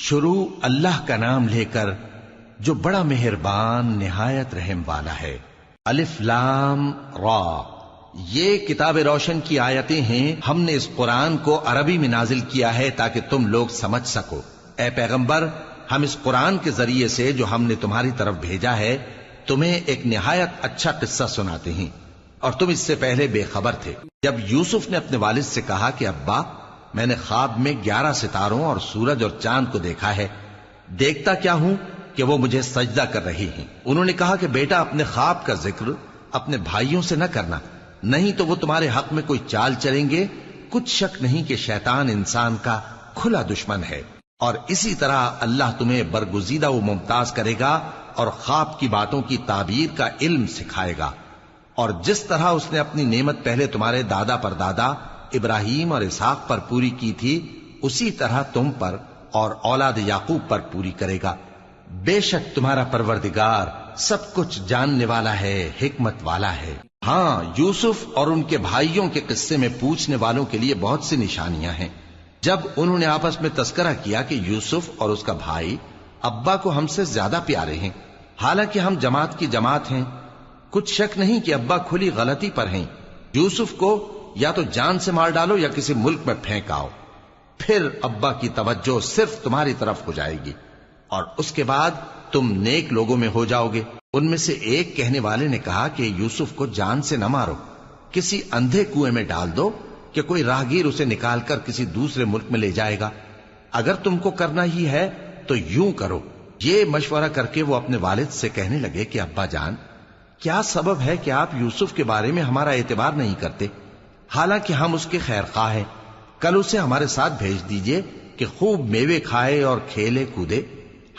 شروع اللہ کا نام لے کر جو بڑا مہربان نہایت رحم والا ہے۔ الف لام را، یہ کتاب روشن کی آیتیں ہیں۔ ہم نے اس قرآن کو عربی میں نازل کیا ہے تاکہ تم لوگ سمجھ سکو۔ اے پیغمبر، ہم اس قرآن کے ذریعے سے جو ہم نے تمہاری طرف بھیجا ہے تمہیں ایک نہایت اچھا قصہ سناتے ہیں، اور تم اس سے پہلے بے خبر تھے۔ جب یوسف نے اپنے والد سے کہا کہ ابا، میں نے خواب میں 11 ستاروں اور سورج اور چاند کو دیکھا ہے، دیکھتا کیا ہوں کہ وہ مجھے سجدہ کر رہی ہیں۔ انہوں نے کہا کہ بیٹا، اپنے خواب کا ذکر اپنے بھائیوں سے نہ کرنا، نہیں تو وہ تمہارے حق میں کوئی چال چلیں گے۔ کچھ شک نہیں کہ شیطان انسان کا کھلا دشمن ہے، اور اسی طرح اللہ تمہیں برگزیدہ و ممتاز کرے گا اور خواب کی باتوں کی تعبیر کا علم سکھائے گا، اور جس طرح اس نے اپنی نعمت پہلے تمہارے دادا پر دادا ابراہیم اور اسحاق پر پوری کی تھی، اسی طرح تم پر اور اولاد یعقوب پر پوری کرے گا۔ بے شک تمہارا پروردگار سب کچھ جاننے والا ہے، حکمت والا ہے۔ ہاں، یوسف اور ان کے بھائیوں کے قصے میں پوچھنے والوں کے لیے بہت سی نشانیاں ہیں۔ جب انہوں نے آپس میں تذکرہ کیا کہ یوسف اور اس کا بھائی ابا کو ہم سے زیادہ پیارے ہیں، حالانکہ ہم جماعت کی جماعت ہیں، کچھ شک نہیں کہ ابا کھلی غلطی پر ہیں۔ یوسف کو یا تو جان سے مار ڈالو یا کسی ملک میں پھینک آؤ، پھر ابا کی توجہ صرف تمہاری طرف ہو جائے گی، اور اس کے بعد تم نیک لوگوں میں ہو جاؤ گے۔ ان میں سے ایک کہنے والے نے کہا کہ یوسف کو جان سے نہ مارو، کسی اندھے کنویں میں ڈال دو کہ کوئی راہگیر اسے نکال کر کسی دوسرے ملک میں لے جائے گا۔ اگر تم کو کرنا ہی ہے تو یوں کرو۔ یہ مشورہ کر کے وہ اپنے والد سے کہنے لگے کہ ابا جان، کیا سبب ہے کہ آپ یوسف کے بارے میں ہمارا اعتبار نہیں کرتے؟ حالانکہ ہم اس کے خیر خواہ ہیں، کل اسے ہمارے ساتھ بھیج دیجئے کہ خوب میوے کھائے اور کھیلے کودے،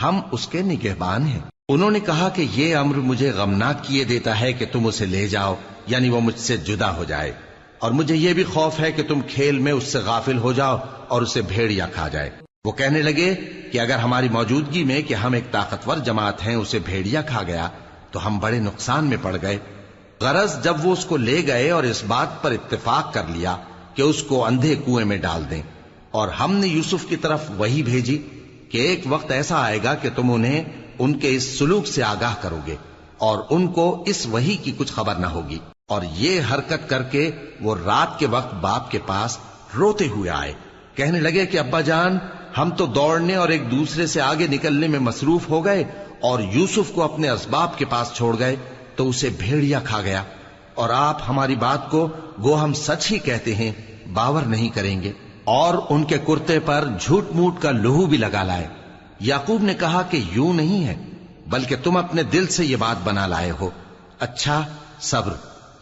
ہم اس کے نگہبان ہیں۔ انہوں نے کہا کہ یہ امر مجھے غمناک کیے دیتا ہے کہ تم اسے لے جاؤ، یعنی وہ مجھ سے جدا ہو جائے، اور مجھے یہ بھی خوف ہے کہ تم کھیل میں اس سے غافل ہو جاؤ اور اسے بھیڑیا کھا جائے۔ وہ کہنے لگے کہ اگر ہماری موجودگی میں کہ ہم ایک طاقتور جماعت ہیں اسے بھیڑیا کھا گیا تو ہم بڑے نقصان میں پڑ گئے۔ غرض جب وہ اس کو لے گئے اور اس بات پر اتفاق کر لیا کہ اس کو اندھے کنویں میں ڈال دیں، اور ہم نے یوسف کی طرف وحی بھیجی کہ ایک وقت ایسا آئے گا کہ تم انہیں ان کے اس سلوک سے آگاہ کرو گے، اور ان کو اس وحی کی کچھ خبر نہ ہوگی۔ اور یہ حرکت کر کے وہ رات کے وقت باپ کے پاس روتے ہوئے آئے، کہنے لگے کہ ابا جان، ہم تو دوڑنے اور ایک دوسرے سے آگے نکلنے میں مصروف ہو گئے اور یوسف کو اپنے اسباب کے پاس چھوڑ گئے تو اسے بھیڑیا کھا گیا، اور آپ ہماری بات کو گو ہم سچ ہی کہتے ہیں باور نہیں کریں گے۔ اور ان کے کرتے پر جھوٹ موٹ کا لہو بھی لگا لائے۔ یعقوب نے کہا کہ یوں نہیں ہے، بلکہ تم اپنے دل سے یہ بات بنا لائے ہو۔ اچھا، صبر،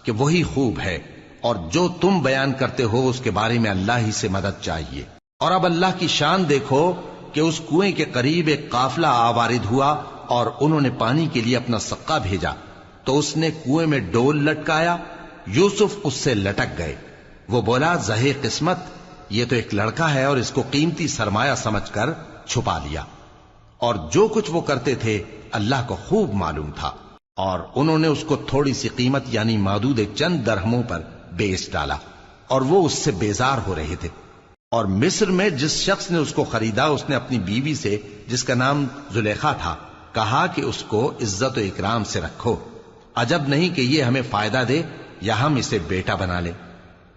کہ وہی خوب ہے، اور جو تم بیان کرتے ہو اس کے بارے میں اللہ ہی سے مدد چاہیے۔ اور اب اللہ کی شان دیکھو کہ اس کنویں کے قریب ایک قافلہ آوارد ہوا اور انہوں نے پانی کے لیے اپنا سقا بھیجا، تو اس نے کنویں میں ڈول لٹکایا، یوسف اس سے لٹک گئے۔ وہ بولا، زہے قسمت، یہ تو ایک لڑکا ہے، اور اس کو قیمتی سرمایہ سمجھ کر چھپا لیا۔ اور جو کچھ وہ کرتے تھے اللہ کو خوب معلوم تھا، اور انہوں نے اس کو تھوڑی سی قیمت یعنی مادود چند درہموں پر بیچ ڈالا، اور وہ اس سے بیزار ہو رہے تھے۔ اور مصر میں جس شخص نے اس کو خریدا اس نے اپنی بیوی سے، جس کا نام زلیخا تھا، کہا کہ اس کو عزت و اکرام سے رکھو، عجب نہیں کہ یہ ہمیں فائدہ دے یا ہم اسے بیٹا بنا لیں۔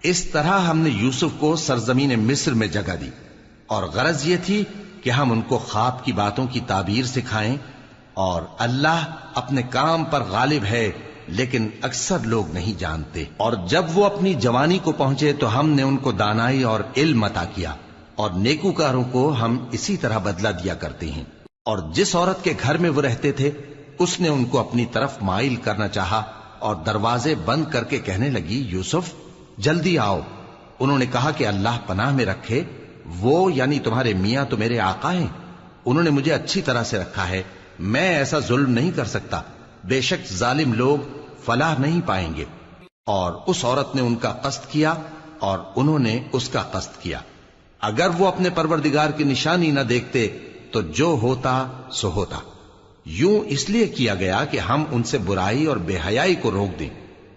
اس طرح ہم نے یوسف کو سرزمین مصر میں جگہ دی، اور غرض یہ تھی کہ ہم ان کو خواب کی باتوں کی تعبیر سکھائیں، اور اللہ اپنے کام پر غالب ہے لیکن اکثر لوگ نہیں جانتے۔ اور جب وہ اپنی جوانی کو پہنچے تو ہم نے ان کو دانائی اور علم عطا کیا، اور نیکوکاروں کو ہم اسی طرح بدلہ دیا کرتے ہیں۔ اور جس عورت کے گھر میں وہ رہتے تھے اس نے ان کو اپنی طرف مائل کرنا چاہا، اور دروازے بند کر کے کہنے لگی، یوسف جلدی آؤ۔ انہوں نے کہا کہ اللہ پناہ میں رکھے، وہ یعنی تمہارے میاں تو میرے آقا ہیں، انہوں نے مجھے اچھی طرح سے رکھا ہے، میں ایسا ظلم نہیں کر سکتا، بے شک ظالم لوگ فلاح نہیں پائیں گے۔ اور اس عورت نے ان کا قصد کیا اور انہوں نے اس کا قصد کیا۔ اگر وہ اپنے پروردگار کی نشانی نہ دیکھتے تو جو ہوتا سو ہوتا۔ یوں اس لیے کیا گیا کہ ہم ان سے برائی اور بے حیائی کو روک دیں،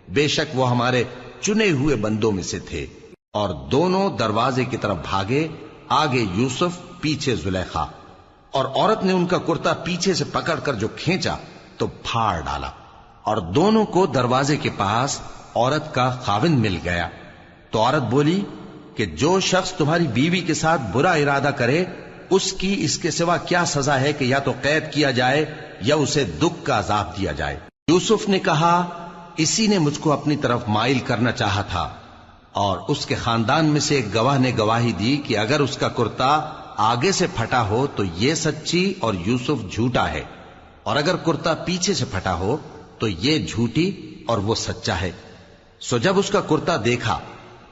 بے شک وہ ہمارے چنے ہوئے بندوں میں سے تھے۔ اور دونوں دروازے کی طرف بھاگے، آگے یوسف، پیچھے زلیخا، اور عورت نے ان کا کرتا پیچھے سے پکڑ کر جو کھینچا تو پھاڑ ڈالا، اور دونوں کو دروازے کے پاس عورت کا خاوند مل گیا۔ تو عورت بولی کہ جو شخص تمہاری بیوی کے ساتھ برا ارادہ کرے اس کی اس کے سوا کیا سزا ہے کہ یا تو قید کیا جائے یا اسے دکھ کا عذاب دیا جائے۔ یوسف نے کہا اسی نے مجھ کو اپنی طرف مائل کرنا چاہا تھا، اور اس کے خاندان میں سے ایک گواہ نے گواہی دی کہ اگر اس کا کرتا آگے سے پھٹا ہو تو یہ سچی اور یوسف جھوٹا ہے، اور اگر کرتا پیچھے سے پھٹا ہو تو یہ جھوٹی اور وہ سچا ہے۔ سو جب اس کا کرتا دیکھا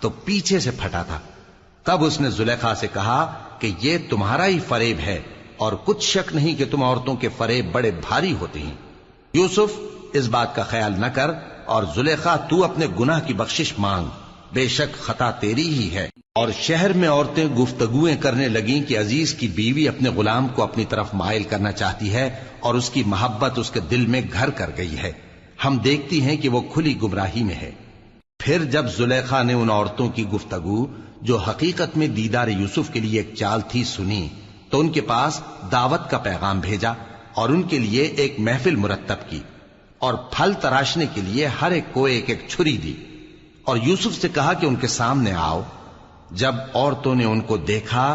تو پیچھے سے پھٹا تھا، تب اس نے زلیخا سے کہا کہ یہ تمہارا ہی فریب ہے، اور کچھ شک نہیں کہ تم عورتوں کے فریب بڑے بھاری ہوتے ہیں۔ یوسف اس بات کا خیال نہ کر، اور زلیخا تو اپنے گناہ کی بخشش مانگ، بے شک خطا تیری ہی ہے۔ اور شہر میں عورتیں گفتگویں کرنے لگیں کہ عزیز کی بیوی اپنے غلام کو اپنی طرف مائل کرنا چاہتی ہے، اور اس کی محبت اس کے دل میں گھر کر گئی ہے، ہم دیکھتی ہیں کہ وہ کھلی گمراہی میں ہے۔ پھر جب زلیخا نے ان عورتوں کی گفتگو جو حقیقت میں دیدار یوسف کے لیے ایک چال تھی سنی، تو ان کے پاس دعوت کا پیغام بھیجا اور ان کے لیے ایک محفل مرتب کی، اور پھل تراشنے کے لیے ہر ایک کو ایک ایک چھری دی، اور یوسف سے کہا کہ ان کے سامنے آؤ۔ جب عورتوں نے ان کو دیکھا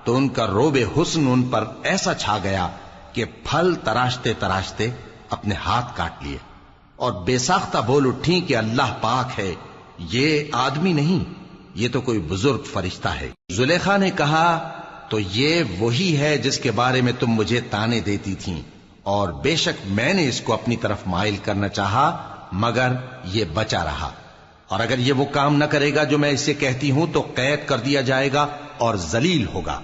تو ان کا روب حسن ان پر ایسا چھا گیا کہ پھل تراشتے تراشتے اپنے ہاتھ کاٹ لیے، اور بے ساختہ بول اٹھیں کہ اللہ پاک ہے، یہ آدمی نہیں، یہ تو کوئی بزرگ فرشتہ ہے۔ زلیخا نے کہا تو یہ وہی ہے جس کے بارے میں تم مجھے تانے دیتی تھیں، اور بے شک میں نے اس کو اپنی طرف مائل کرنا چاہا مگر یہ بچا رہا، اور اگر یہ وہ کام نہ کرے گا جو میں اسے کہتی ہوں تو قید کر دیا جائے گا اور ذلیل ہوگا۔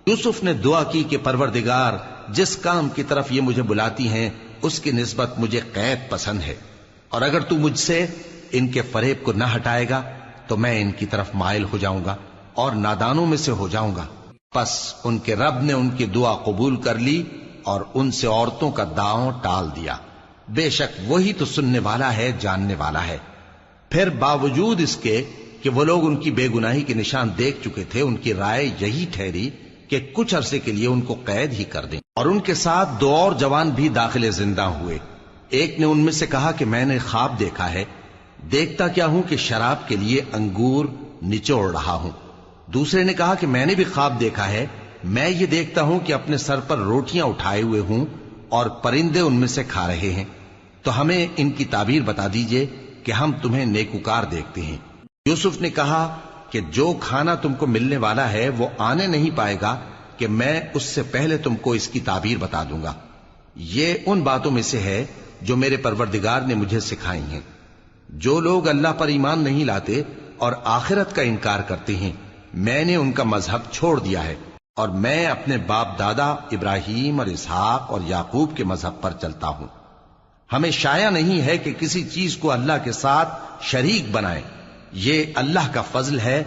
یوسف نے دعا کی کہ پروردگار جس کام کی طرف یہ مجھے بلاتی ہیں اس کی نسبت مجھے قید پسند ہے، اور اگر تو مجھ سے ان کے فریب کو نہ ہٹائے گا تو میں ان کی طرف مائل ہو جاؤں گا اور نادانوں میں سے ہو جاؤں گا۔ پس ان کے رب نے ان کی دعا قبول کر لی اور ان سے عورتوں کا داؤں ٹال دیا، بے شک وہی تو سننے والا ہے، جاننے والا ہے۔ پھر باوجود اس کے کہ وہ لوگ ان کی بے گناہی کے نشان دیکھ چکے تھے، ان کی رائے یہی ٹھہری کہ کچھ عرصے کے لیے ان کو قید ہی کر دیں، اور ان کے ساتھ دو اور جوان بھی داخل زندہ ہوئے۔ ایک نے ان میں سے کہا کہ میں نے خواب دیکھا ہے، دیکھتا کیا ہوں کہ شراب کے لیے انگور نچوڑ رہا ہوں۔ دوسرے نے کہا کہ میں نے بھی خواب دیکھا ہے، میں یہ دیکھتا ہوں کہ اپنے سر پر روٹیاں اٹھائے ہوئے ہوں اور پرندے ان میں سے کھا رہے ہیں، تو ہمیں ان کی تعبیر بتا دیجئے کہ ہم تمہیں نیکوکار دیکھتے ہیں۔ یوسف نے کہا کہ جو کھانا تم کو ملنے والا ہے وہ آنے نہیں پائے گا کہ میں اس سے پہلے تم کو اس کی تعبیر بتا دوں گا۔ یہ ان باتوں میں سے ہے جو میرے پروردگار نے مجھے سکھائی ہیں۔ جو لوگ اللہ پر ایمان نہیں لاتے اور آخرت کا انکار کرتے ہیں، میں نے ان کا مذہب چھوڑ دیا ہے، اور میں اپنے باپ دادا ابراہیم اور اسحاق اور یعقوب کے مذہب پر چلتا ہوں۔ ہمیں شایع نہیں ہے کہ کسی چیز کو اللہ کے ساتھ شریک بنائیں، یہ اللہ کا فضل ہے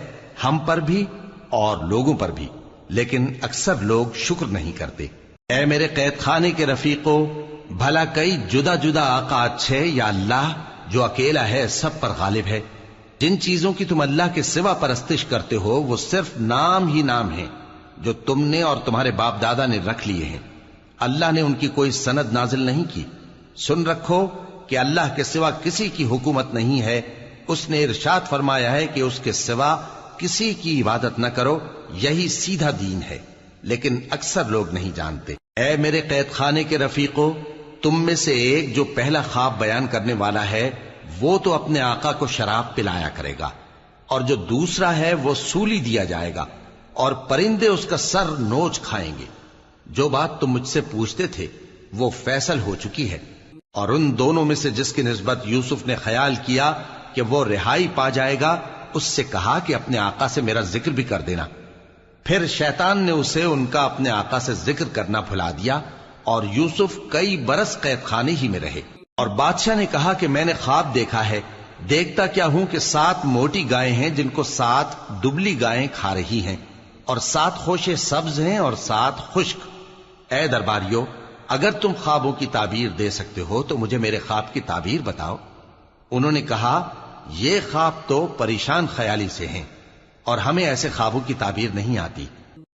ہم پر بھی اور لوگوں پر بھی، لیکن اکثر لوگ شکر نہیں کرتے۔ اے میرے قید خانے کے رفیقو، بھلا کئی جدا جدا آقا اچھے یا اللہ جو اکیلا ہے سب پر غالب ہے؟ جن چیزوں کی تم اللہ کے سوا پرستش کرتے ہو وہ صرف نام ہی نام ہیں جو تم نے اور تمہارے باپ دادا نے رکھ لیے ہیں، اللہ نے ان کی کوئی سند نازل نہیں کی۔ سن رکھو کہ اللہ کے سوا کسی کی حکومت نہیں ہے، اس نے ارشاد فرمایا ہے کہ اس کے سوا کسی کی عبادت نہ کرو، یہی سیدھا دین ہے، لیکن اکثر لوگ نہیں جانتے۔ اے میرے قید خانے کے رفیقو، تم میں سے ایک جو پہلا خواب بیان کرنے والا ہے وہ تو اپنے آقا کو شراب پلایا کرے گا، اور جو دوسرا ہے وہ سولی دیا جائے گا، اور پرندے اس کا سر نوچ کھائیں گے۔ جو بات تم مجھ سے پوچھتے تھے وہ فیصل ہو چکی ہے، اور ان دونوں میں سے جس کی نسبت یوسف نے خیال کیا کہ وہ رہائی پا جائے گا، اس سے کہا کہ اپنے آقا سے میرا ذکر بھی کر دینا۔ پھر شیطان نے اسے ان کا اپنے آقا سے ذکر کرنا بھلا دیا، اور یوسف کئی برس قید خانے ہی میں رہے۔ اور بادشاہ نے کہا کہ میں نے خواب دیکھا ہے، دیکھتا کیا ہوں کہ 7 موٹی گائیں ہیں جن کو 7 دبلی گائیں کھا رہی ہیں، اور 7 خوشے سبز ہیں اور 7 خشک۔ اے درباریو، اگر تم خوابوں کی تعبیر دے سکتے ہو تو مجھے میرے خواب کی تعبیر بتاؤ۔ انہوں نے کہا یہ خواب تو پریشان خیالی سے ہیں، اور ہمیں ایسے خوابوں کی تعبیر نہیں آتی۔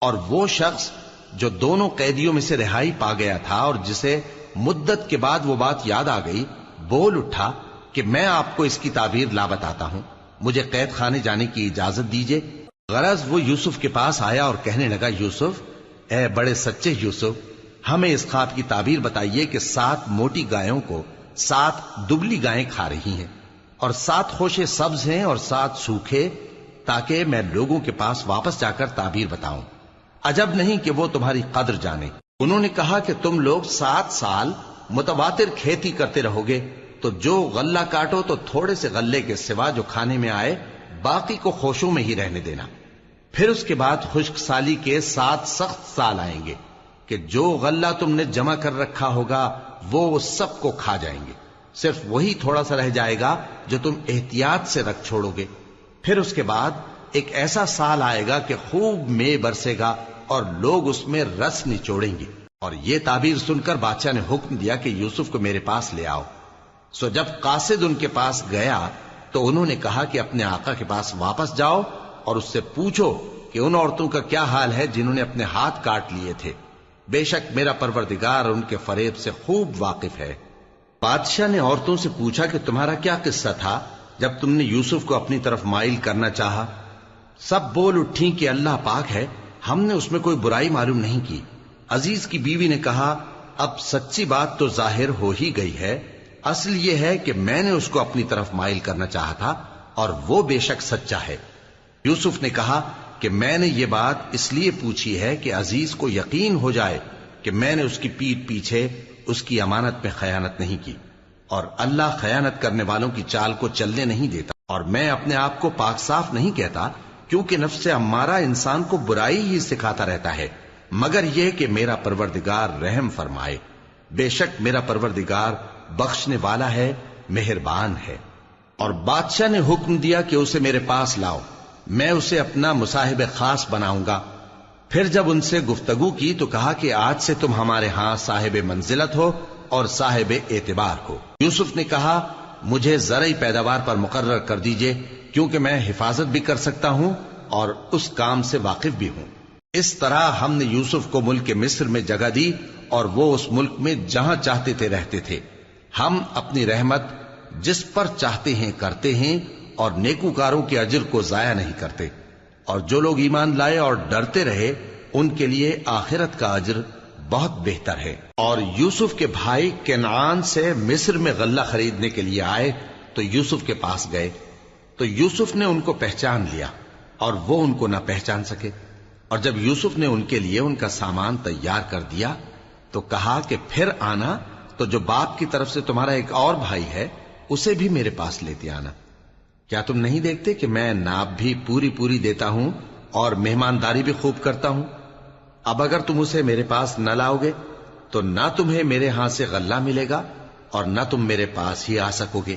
اور وہ شخص جو دونوں قیدیوں میں سے رہائی پا گیا تھا اور جسے مدت کے بعد وہ بات یاد آ گئی، بول اٹھا کہ میں آپ کو اس کی تعبیر لا بتاتا ہوں، مجھے قید خانے جانے کی اجازت دیجیے۔ غرض وہ یوسف کے پاس آیا اور کہنے لگا، یوسف، اے بڑے سچے یوسف، ہمیں اس خواب کی تعبیر بتائیے کہ 7 موٹی گایوں کو 7 دبلی گائیں کھا رہی ہیں، اور 7 خوشے سبز ہیں اور 7 سوکھے، تاکہ میں لوگوں کے پاس واپس جا کر تعبیر بتاؤں۔ عجب نہیں کہ وہ تمہاری قدر جانے۔ انہوں نے کہا کہ تم لوگ 7 سال متواتر کھیتی کرتے رہو گے، تو جو غلہ کاٹو تو تھوڑے سے غلے کے سوا جو کھانے میں آئے باقی کو خوشوں میں ہی رہنے دینا۔ پھر اس کے بعد خشک سالی کے 7 سخت سال آئیں گے کہ جو غلہ تم نے جمع کر رکھا ہوگا وہ سب کو کھا جائیں گے، صرف وہی تھوڑا سا رہ جائے گا جو تم احتیاط سے رکھ چھوڑو گے۔ پھر اس کے بعد ایک ایسا سال آئے گا کہ خوب مے برسے گا اور لوگ اس میں رس نچوڑیں گے۔ اور یہ تعبیر سن کر بادشاہ نے حکم دیا کہ یوسف کو میرے پاس لے آؤ۔ سو جب قاصد ان کے پاس گیا تو انہوں نے کہا کہ اپنے آقا کے پاس واپس جاؤ اور اس سے پوچھو کہ ان عورتوں کا کیا حال ہے جنہوں نے اپنے ہاتھ کاٹ لیے تھے، بے شک میرا پروردگار ان کے فریب سے خوب واقف ہے۔ بادشاہ نے عورتوں سے پوچھا کہ تمہارا کیا قصہ تھا جب تم نے یوسف کو اپنی طرف مائل کرنا چاہا؟ سب بول اٹھیں کہ اللہ پاک ہے، ہم نے اس میں کوئی برائی معلوم نہیں کی۔ عزیز کی بیوی نے کہا، اب سچی بات تو ظاہر ہو ہی گئی ہے، اصل یہ ہے کہ میں نے اس کو اپنی طرف مائل کرنا چاہا تھا اور وہ بے شک سچا ہے۔ یوسف نے کہا کہ میں نے یہ بات اس لیے پوچھی ہے کہ عزیز کو یقین ہو جائے کہ میں نے اس کی پیٹھ پیچھے اس کی امانت میں خیانت نہیں کی، اور اللہ خیانت کرنے والوں کی چال کو چلنے نہیں دیتا، اور میں اپنے آپ کو پاک صاف نہیں کہتا، کیونکہ نفس امارہ انسان کو برائی ہی سکھاتا رہتا ہے، مگر یہ کہ میرا پروردگار رحم فرمائے، بے شک میرا پروردگار بخشنے والا ہے، مہربان ہے۔ اور بادشاہ نے حکم دیا کہ اسے میرے پاس لاؤ، میں اسے اپنا مصاحب خاص بناؤں گا۔ پھر جب ان سے گفتگو کی تو کہا کہ آج سے تم ہمارے ہاں صاحب منزلت ہو اور صاحب اعتبار ہو۔ یوسف نے کہا، مجھے زرعی پیداوار پر مقرر کر دیجئے، کیونکہ میں حفاظت بھی کر سکتا ہوں اور اس کام سے واقف بھی ہوں۔ اس طرح ہم نے یوسف کو ملک مصر میں جگہ دی اور وہ اس ملک میں جہاں چاہتے تھے رہتے تھے۔ ہم اپنی رحمت جس پر چاہتے ہیں کرتے ہیں اور نیکوکاروں کے اجر کو ضائع نہیں کرتے، اور جو لوگ ایمان لائے اور ڈرتے رہے ان کے لیے آخرت کا اجر بہت بہتر ہے۔ اور یوسف کے بھائی کنعان سے مصر میں غلہ خریدنے کے لیے آئے تو یوسف کے پاس گئے، تو یوسف نے ان کو پہچان لیا اور وہ ان کو نہ پہچان سکے۔ اور جب یوسف نے ان کے لیے ان کا سامان تیار کر دیا تو کہا کہ پھر آنا تو جو باپ کی طرف سے تمہارا ایک اور بھائی ہے اسے بھی میرے پاس لیتے آنا۔ کیا تم نہیں دیکھتے کہ میں ناب بھی پوری پوری دیتا ہوں اور مہمانداری بھی خوب کرتا ہوں؟ اب اگر تم اسے میرے پاس نہ لاؤ گے تو نہ تمہیں میرے ہاں سے غلہ ملے گا اور نہ تم میرے پاس ہی آ سکو گے۔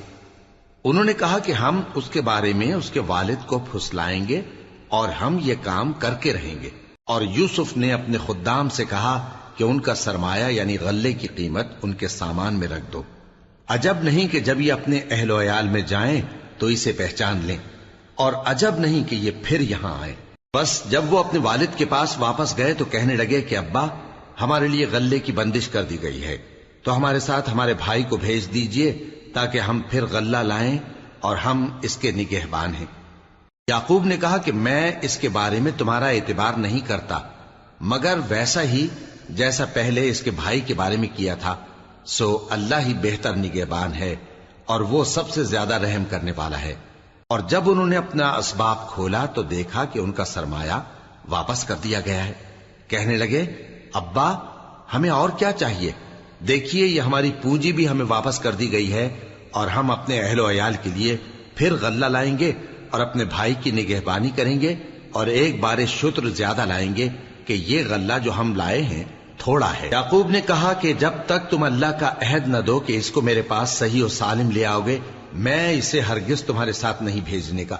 انہوں نے کہا کہ ہم اس کے بارے میں اس کے والد کو پھسلائیں گے اور ہم یہ کام کر کے رہیں گے۔ اور یوسف نے اپنے خدام سے کہا کہ ان کا سرمایہ یعنی غلے کی قیمت ان کے سامان میں رکھ دو۔ عجب نہیں کہ جب یہ اپنے اہل و عیال میں جائیں تو اسے پہچان لیں، اور عجب نہیں کہ یہ پھر یہاں آئے۔ بس جب وہ اپنے والد کے پاس واپس گئے تو کہنے لگے کہ ابا، ہمارے لیے غلے کی بندش کر دی گئی ہے، تو ہمارے ساتھ ہمارے بھائی کو بھیج دیجئے تاکہ ہم پھر غلہ لائیں اور ہم اس کے نگہبان ہیں۔ یعقوب نے کہا کہ میں اس کے بارے میں تمہارا اعتبار نہیں کرتا، مگر ویسا ہی جیسا پہلے اس کے بھائی کے بارے میں کیا تھا، سو اللہ ہی بہتر نگہبان ہے اور وہ سب سے زیادہ رحم کرنے والا ہے۔ اور جب انہوں نے اپنا اسباب کھولا تو دیکھا کہ ان کا سرمایہ واپس کر دیا گیا ہے۔ کہنے لگے، ابا، ہمیں اور کیا چاہیے؟ دیکھیے یہ ہماری پونجی بھی ہمیں واپس کر دی گئی ہے، اور ہم اپنے اہل و عیال کے لیے پھر غلہ لائیں گے اور اپنے بھائی کی نگہبانی کریں گے، اور ایک بار شتر زیادہ لائیں گے کہ یہ غلہ جو ہم لائے ہیں تھوڑا ہے۔ یعقوب نے کہا کہ جب تک تم اللہ کا عہد نہ دو کہ اس کو میرے پاس صحیح و سالم لے آؤ گے، میں اسے ہرگز تمہارے ساتھ نہیں بھیجنے کا،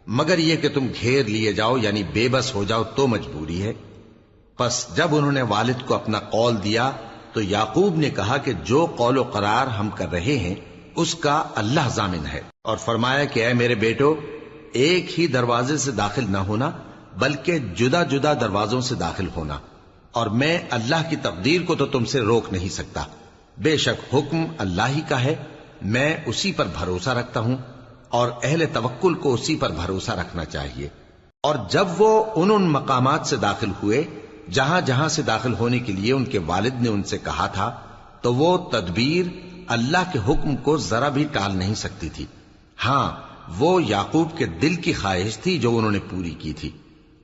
مگر یہ کہ تم گھیر لیے جاؤ یعنی بے بس ہو جاؤ تو مجبوری ہے۔ پس جب انہوں نے والد کو اپنا قول دیا تو یعقوب نے کہا کہ جو قول و قرار ہم کر رہے ہیں اس کا اللہ ضامن ہے، اور فرمایا کہ اے میرے بیٹو، ایک ہی دروازے سے داخل نہ ہونا بلکہ جدا جدا دروازوں سے داخل ہونا، اور میں اللہ کی تقدیر کو تو تم سے روک نہیں سکتا. بے شک حکم اللہ ہی کا ہے، میں اسی پر بھروسہ رکھتا ہوں، اور اہل توکل کو اسی پر بھروسہ رکھنا چاہیے. اور جب وہ ان مقامات سے داخل ہوئے جہاں جہاں سے داخل ہونے کے لیے ان کے والد نے ان سے کہا تھا، تو وہ تدبیر اللہ کے حکم کو ذرا بھی ٹال نہیں سکتی تھی. ہاں، وہ یعقوب کے دل کی خواہش تھی جو انہوں نے پوری کی تھی.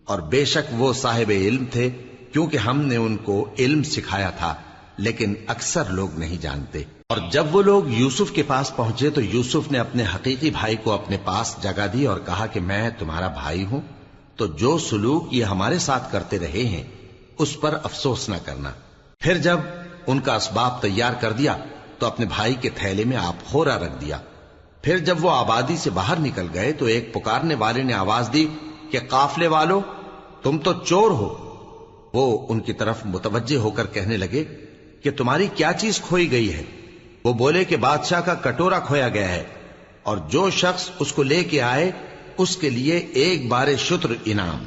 اور بے شک وہ صاحب علم تھے، کیونکہ ہم نے ان کو علم سکھایا تھا، لیکن اکثر لوگ نہیں جانتے. اور جب وہ لوگ یوسف کے پاس پہنچے تو یوسف نے اپنے حقیقی بھائی کو اپنے پاس جگہ دی اور کہا کہ میں تمہارا بھائی ہوں، تو جو سلوک یہ ہمارے ساتھ کرتے رہے ہیں اس پر افسوس نہ کرنا. پھر جب ان کا اسباب تیار کر دیا تو اپنے بھائی کے تھیلے میں آپ خورا رکھ دیا. پھر جب وہ آبادی سے باہر نکل گئے تو ایک پکارنے والے نے آواز دی کہ قافلے والو، تم تو چور ہو. وہ ان کی طرف متوجہ ہو کر کہنے لگے کہ تمہاری کیا چیز کھوئی گئی ہے؟ وہ بولے کہ بادشاہ کا کٹورا کھویا گیا ہے، اور جو شخص اس کو لے کے آئے اس کے لیے ایک بار شتر انعام،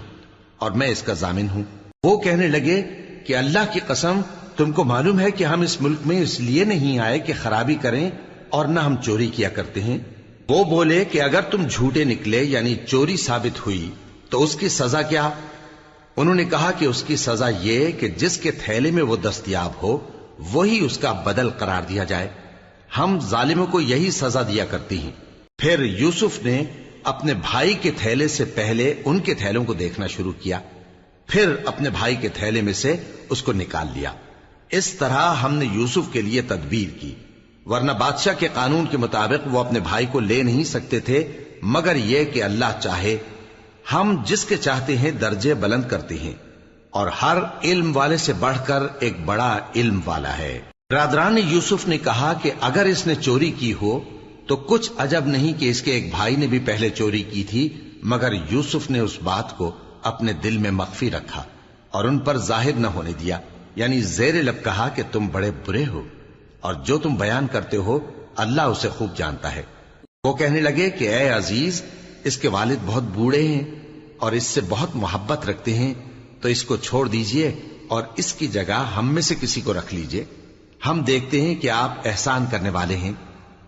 اور میں اس کا ضامن ہوں. وہ کہنے لگے کہ اللہ کی قسم، تم کو معلوم ہے کہ ہم اس ملک میں اس لیے نہیں آئے کہ خرابی کریں اور نہ ہم چوری کیا کرتے ہیں. وہ بولے کہ اگر تم جھوٹے نکلے یعنی چوری ثابت ہوئی تو اس کی سزا کیا؟ انہوں نے کہا کہ اس کی سزا یہ کہ جس کے تھیلے میں وہ دستیاب ہو وہی اس کا بدل قرار دیا جائے. ہم ظالموں کو یہی سزا دیا کرتی ہیں. پھر یوسف نے اپنے بھائی کے تھیلے سے پہلے ان کے تھیلوں کو دیکھنا شروع کیا، پھر اپنے بھائی کے تھیلے میں سے اس کو نکال لیا. اس طرح ہم نے یوسف کے لیے تدبیر کی، ورنہ بادشاہ کے قانون کے مطابق وہ اپنے بھائی کو لے نہیں سکتے تھے مگر یہ کہ اللہ چاہے. ہم جس کے چاہتے ہیں درجے بلند کرتے ہیں، اور ہر علم والے سے بڑھ کر ایک بڑا علم والا ہے. برادران یوسف نے کہا کہ اگر اس نے چوری کی ہو تو کچھ عجب نہیں کہ اس کے ایک بھائی نے بھی پہلے چوری کی تھی، مگر یوسف نے اس بات کو اپنے دل میں مخفی رکھا اور ان پر ظاہر نہ ہونے دیا، یعنی زیر لب کہا کہ تم بڑے برے ہو، اور جو تم بیان کرتے ہو اللہ اسے خوب جانتا ہے. وہ کہنے لگے کہ اے عزیز، اس کے والد بہت بوڑھے ہیں اور اس سے بہت محبت رکھتے ہیں، تو اس کو چھوڑ دیجئے اور اس کی جگہ ہم میں سے کسی کو رکھ لیجئے، ہم دیکھتے ہیں کہ آپ احسان کرنے والے ہیں.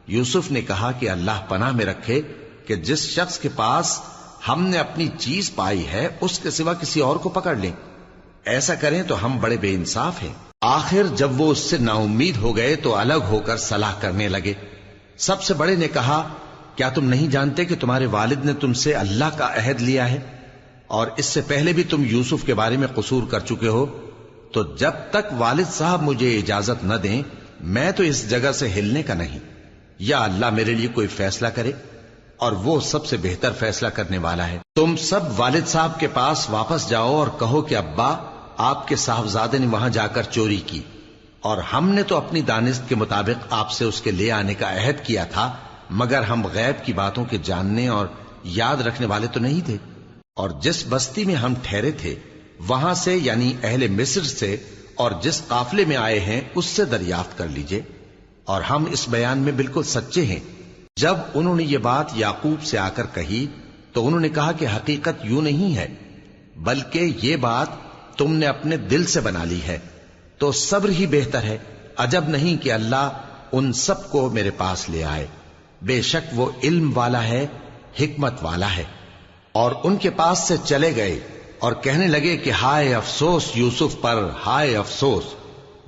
یوسف نے کہا کہ اللہ پناہ میں رکھے کہ جس شخص کے پاس ہم نے اپنی چیز پائی ہے اس کے سوا کسی اور کو پکڑ لیں. ایسا کریں تو ہم بڑے بے انصاف ہیں. آخر جب وہ اس سے نا امید ہو گئے تو الگ ہو کر صلاح کرنے لگے. سب سے بڑے نے کہا کیا تم نہیں جانتے کہ تمہارے والد نے تم سے اللہ کا عہد لیا ہے، اور اس سے پہلے بھی تم یوسف کے بارے میں قصور کر چکے ہو؟ تو جب تک والد صاحب مجھے اجازت نہ دیں میں تو اس جگہ سے ہلنے کا نہیں. یا اللہ میرے لیے کوئی فیصلہ کرے، اور وہ سب سے بہتر فیصلہ کرنے والا ہے. تم سب والد صاحب کے پاس واپس جاؤ اور کہو کہ ابا، آپ کے صاحبزادے نے وہاں جا کر چوری کی، اور ہم نے تو اپنی دانست کے مطابق آپ سے اس کے لے آنے کا عہد کیا تھا، مگر ہم غیب کی باتوں کے جاننے اور یاد رکھنے والے تو نہیں تھے. اور جس بستی میں ہم ٹھہرے تھے وہاں سے یعنی اہل مصر سے اور جس قافلے میں آئے ہیں اس سے دریافت کر لیجئے، اور ہم اس بیان میں بالکل سچے ہیں. جب انہوں نے یہ بات یعقوب سے آ کر کہی تو انہوں نے کہا کہ حقیقت یوں نہیں ہے، بلکہ یہ بات تم نے اپنے دل سے بنا لی ہے، تو صبر ہی بہتر ہے. عجب نہیں کہ اللہ ان سب کو میرے پاس لے آئے، بے شک وہ علم والا ہے، حکمت والا ہے. اور ان کے پاس سے چلے گئے اور کہنے لگے کہ ہائے افسوس یوسف پر، ہائے افسوس.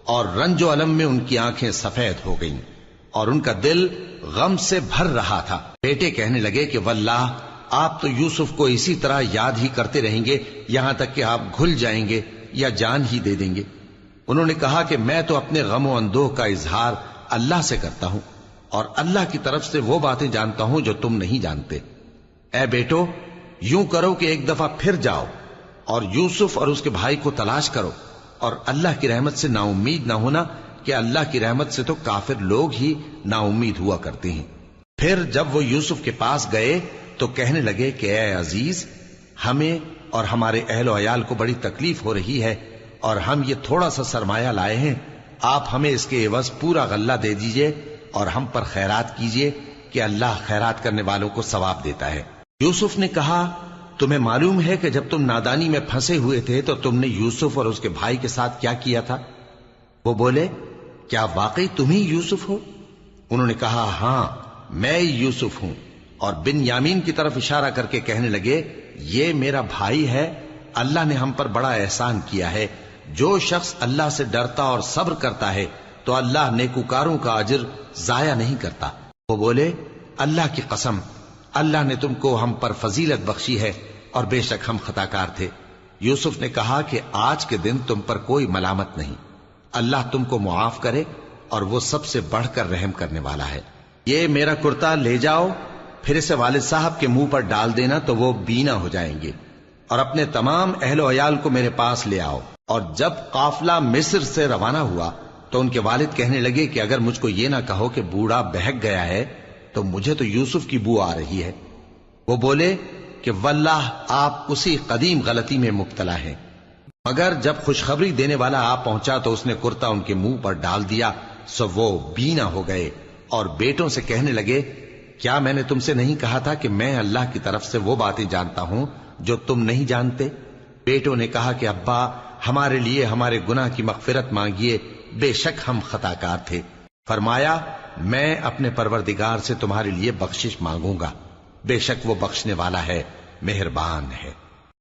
اور رنج و الم میں ان کی آنکھیں سفید ہو گئیں اور ان کا دل غم سے بھر رہا تھا. بیٹے کہنے لگے کہ واللہ آپ تو یوسف کو اسی طرح یاد ہی کرتے رہیں گے یہاں تک کہ آپ گھل جائیں گے یا جان ہی دے دیں گے. انہوں نے کہا کہ میں تو اپنے غم و اندوہ کا اظہار اللہ سے کرتا ہوں، اور اللہ کی طرف سے وہ باتیں جانتا ہوں جو تم نہیں جانتے. اے بیٹو، یوں کرو کہ ایک دفعہ پھر جاؤ اور یوسف اور اس کے بھائی کو تلاش کرو، اور اللہ کی رحمت سے نا امید نہ ہونا کہ اللہ کی رحمت سے تو کافر لوگ ہی نا امید ہوا کرتے ہیں. پھر جب وہ یوسف کے پاس گئے تو کہنے لگے کہ اے عزیز، ہمیں اور ہمارے اہل و عیال کو بڑی تکلیف ہو رہی ہے، اور ہم یہ تھوڑا سا سرمایہ لائے ہیں، آپ ہمیں اس کے عوض پورا غلہ دے دیجئے اور ہم پر خیرات کیجئے کہ اللہ خیرات کرنے والوں کو ثواب دیتا ہے. یوسف نے کہا تمہیں معلوم ہے کہ جب تم نادانی میں پھنسے ہوئے تھے تو تم نے یوسف اور اس کے بھائی کے ساتھ کیا کیا تھا؟ وہ بولے کیا واقعی تم ہی یوسف ہو؟ انہوں نے کہا ہاں میں یوسف ہوں، اور بن یامین کی طرف اشارہ کر کے کہنے لگے یہ میرا بھائی ہے، اللہ نے ہم پر بڑا احسان کیا ہے، جو شخص اللہ سے ڈرتا اور صبر کرتا ہے تو اللہ نیکوکاروں کا اجر ضائع نہیں کرتا۔ وہ بولے اللہ کی قسم اللہ نے تم کو ہم پر فضیلت بخشی ہے اور بے شک ہم خطا کار تھے۔ یوسف نے کہا کہ آج کے دن تم پر کوئی ملامت نہیں، اللہ تم کو معاف کرے اور وہ سب سے بڑھ کر رحم کرنے والا ہے۔ یہ میرا کرتا لے جاؤ، پھر اسے والد صاحب کے منہ پر ڈال دینا تو وہ بینا ہو جائیں گے، اور اپنے تمام اہل و عیال کو میرے پاس لے آؤ۔ اور جب قافلہ مصر سے روانہ ہوا تو ان کے والد کہنے لگے کہ اگر مجھ کو یہ نہ کہو کہ بوڑھا بہک گیا ہے تو مجھے تو یوسف کی بو آ رہی ہے۔ وہ بولے کہ واللہ آپ اسی قدیم غلطی میں مبتلا ہیں۔ مگر جب خوشخبری دینے والا آ پہنچا تو اس نے کرتا ان کے منہ پر ڈال دیا، سو وہ بینا ہو گئے اور بیٹوں سے کہنے لگے کیا میں نے تم سے نہیں کہا تھا کہ میں اللہ کی طرف سے وہ باتیں جانتا ہوں جو تم نہیں جانتے؟ بیٹوں نے کہا کہ ابا ہمارے لیے ہمارے گناہ کی مغفرت مانگیے، بے شک ہم خطا کار تھے۔ فرمایا میں اپنے پروردگار سے تمہارے لیے بخشش مانگوں گا، بے شک وہ بخشنے والا ہے، مہربان ہے۔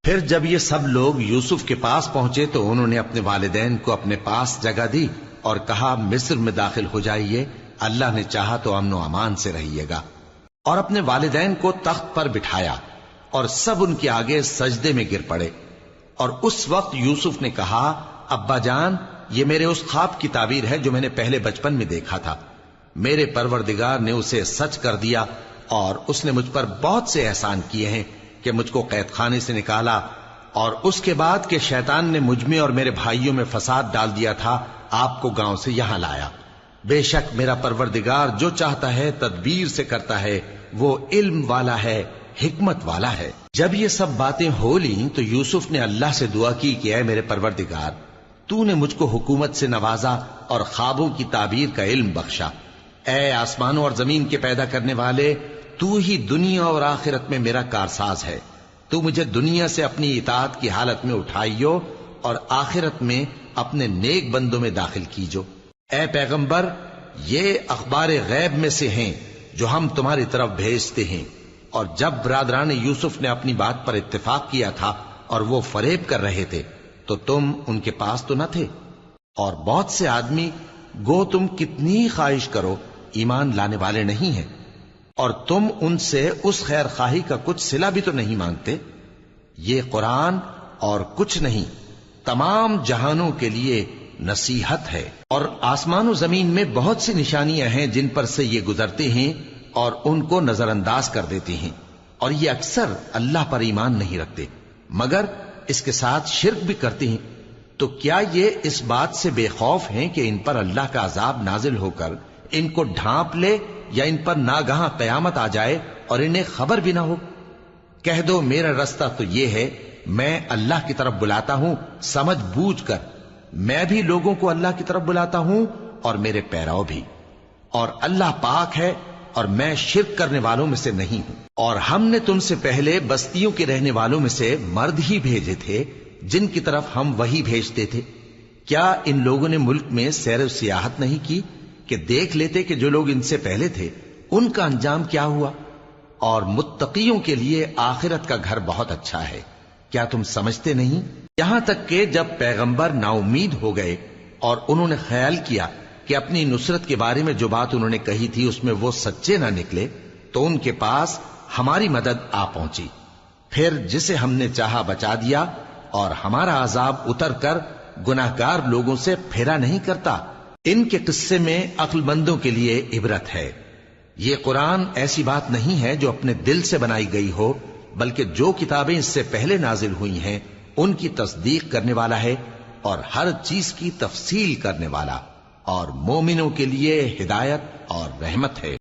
پھر جب یہ سب لوگ یوسف کے پاس پہنچے تو انہوں نے اپنے والدین کو اپنے پاس جگہ دی اور کہا مصر میں داخل ہو جائیے، اللہ نے چاہا تو امن و امان سے رہیے گا۔ اور اپنے والدین کو تخت پر بٹھایا اور سب ان کے آگے سجدے میں گر پڑے۔ اور اس وقت یوسف نے کہا ابا جان یہ میرے اس خواب کی تعبیر ہے جو میں نے پہلے بچپن میں دیکھا تھا، میرے پروردگار نے اسے سچ کر دیا اور اس نے مجھ پر بہت سے احسان کیے ہیں کہ مجھ کو قید خانے سے نکالا، اور اس کے بعد کہ شیطان نے مجھ میں اور میرے بھائیوں میں فساد ڈال دیا تھا آپ کو گاؤں سے یہاں لایا۔ بے شک میرا پروردگار جو چاہتا ہے تدبیر سے کرتا ہے، وہ علم والا ہے، حکمت والا ہے۔ جب یہ سب باتیں ہو لیں تو یوسف نے اللہ سے دعا کی کہ اے میرے پروردگار تو نے مجھ کو حکومت سے نوازا اور خوابوں کی تعبیر کا علم بخشا۔ اے آسمانوں اور زمین کے پیدا کرنے والے، تو ہی دنیا اور آخرت میں میرا کارساز ہے، تو مجھے دنیا سے اپنی اطاعت کی حالت میں اٹھائیو اور آخرت میں اپنے نیک بندوں میں داخل کیجو۔ اے پیغمبر یہ اخبار غیب میں سے ہیں جو ہم تمہاری طرف بھیجتے ہیں۔ اور جب برادران یوسف نے اپنی بات پر اتفاق کیا تھا اور وہ فریب کر رہے تھے تو تم ان کے پاس تو نہ تھے، اور بہت سے آدمی گو تم کتنی خواہش کرو ایمان لانے والے نہیں ہیں، اور تم ان سے اس خیر خواہی کا کچھ صلہ بھی تو نہیں مانگتے۔ یہ قرآن اور کچھ نہیں تمام جہانوں کے لیے نصیحت ہے، اور آسمان و زمین میں بہت سی نشانیاں ہیں جن پر سے یہ گزرتے ہیں اور ان کو نظر انداز کر دیتے ہیں، اور یہ اکثر اللہ پر ایمان نہیں رکھتے مگر اس کے ساتھ شرک بھی کرتے ہیں۔ تو کیا یہ اس بات سے بے خوف ہیں کہ ان پر اللہ کا عذاب نازل ہو کر ان کو ڈھانپ لے، یا ان پر ناگہاں قیامت آ جائے اور انہیں خبر بھی نہ ہو؟ کہہ دو میرا رستہ تو یہ ہے، میں اللہ کی طرف بلاتا ہوں سمجھ بوجھ کر، میں بھی لوگوں کو اللہ کی طرف بلاتا ہوں اور میرے پیراؤ بھی، اور اللہ پاک ہے اور میں شرک کرنے والوں میں سے نہیں ہوں۔ اور ہم نے تم سے پہلے بستیوں کے رہنے والوں میں سے مرد ہی بھیجے تھے جن کی طرف ہم وہی بھیجتے تھے۔ کیا ان لوگوں نے ملک میں سیر و سیاحت نہیں کی کہ دیکھ لیتے کہ جو لوگ ان سے پہلے تھے ان کا انجام کیا ہوا؟ اور متقیوں کے لیے آخرت کا گھر بہت اچھا ہے، کیا تم سمجھتے نہیں؟ یہاں تک کہ جب پیغمبر نا امید ہو گئے اور انہوں نے خیال کیا کہ اپنی نصرت کے بارے میں جو بات انہوں نے کہی تھی اس میں وہ سچے نہ نکلے، تو ان کے پاس ہماری مدد آ پہنچی، پھر جسے ہم نے چاہا بچا دیا، اور ہمارا عذاب اتر کر گناہگار لوگوں سے پھیرا نہیں کرتا۔ ان کے قصے میں عقل مندوں کے لیے عبرت ہے۔ یہ قرآن ایسی بات نہیں ہے جو اپنے دل سے بنائی گئی ہو، بلکہ جو کتابیں اس سے پہلے نازل ہوئی ہیں ان کی تصدیق کرنے والا ہے اور ہر چیز کی تفصیل کرنے والا، اور مومنوں کے لیے ہدایت اور رحمت ہے۔